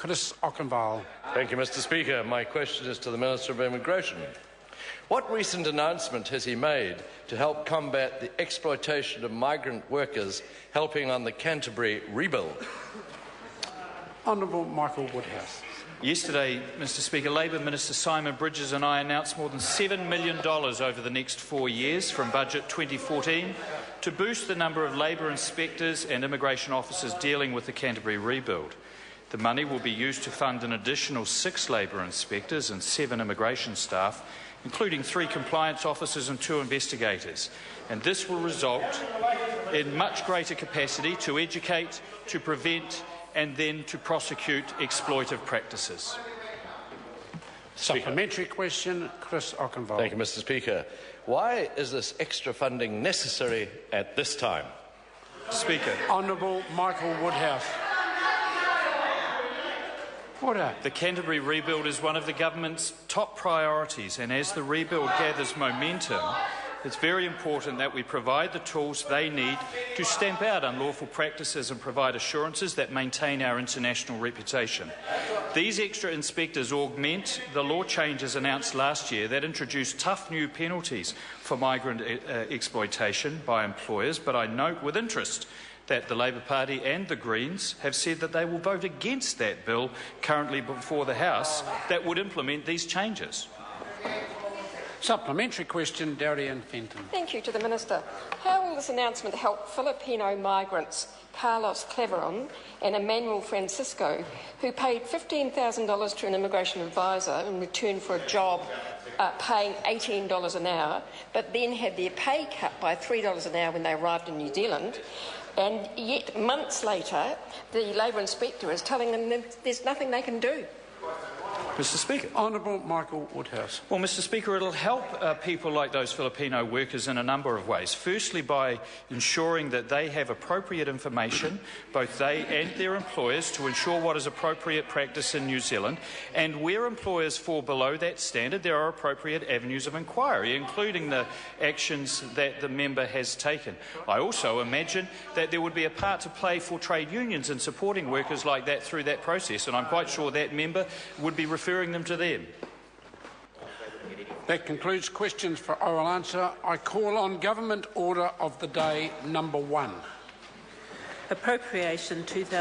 Chris Auchinvole. Thank you, Mr. Speaker. My question is to the Minister of Immigration. What recent announcement has he made to help combat the exploitation of migrant workers helping on the Canterbury rebuild? Honourable Michael Woodhouse. Yesterday, Mr. Speaker, Labour Minister Simon Bridges and I announced more than $7 million over the next 4 years from Budget 2014 to boost the number of Labour inspectors and immigration officers dealing with the Canterbury rebuild. The money will be used to fund an additional 6 Labour inspectors and 7 immigration staff, including 3 compliance officers and 2 investigators. And this will result in much greater capacity to educate, to prevent and then to prosecute exploitive practices. Supplementary question, Chris Auchinvole. Thank you, Mr. Speaker. Why is this extra funding necessary at this time? Speaker. Honourable Michael Woodhouse. Order. The Canterbury rebuild is one of the government's top priorities, and as the rebuild gathers momentum, it's very important that we provide the tools they need to stamp out unlawful practices and provide assurances that maintain our international reputation. These extra inspectors augment the law changes announced last year that introduced tough new penalties for migrant exploitation by employers, but I note with interest that the Labour Party and the Greens have said that they will vote against that bill currently before the House that would implement these changes. Supplementary question, Darian Fenton. Thank you to the Minister. How will this announcement help Filipino migrants Carlos Claveron and Emmanuel Francisco, who paid $15,000 to an immigration advisor in return for a job paying $18 an hour, but then had their pay cut by $3 an hour when they arrived in New Zealand, and yet months later the Labour inspector is telling them that there's nothing they can do? Mr. Speaker. Honourable Michael Woodhouse. Well, Mr. Speaker, it'll help people like those Filipino workers in a number of ways. Firstly, by ensuring that they have appropriate information, both they and their employers, to ensure what is appropriate practice in New Zealand. And where employers fall below that standard, there are appropriate avenues of inquiry, including the actions that the member has taken. I also imagine that there would be a part to play for trade unions in supporting workers like that through that process, and I'm quite sure that member would be referring them to them. That concludes questions for oral answer. I call on Government Order of the Day number 1. Appropriation 2000.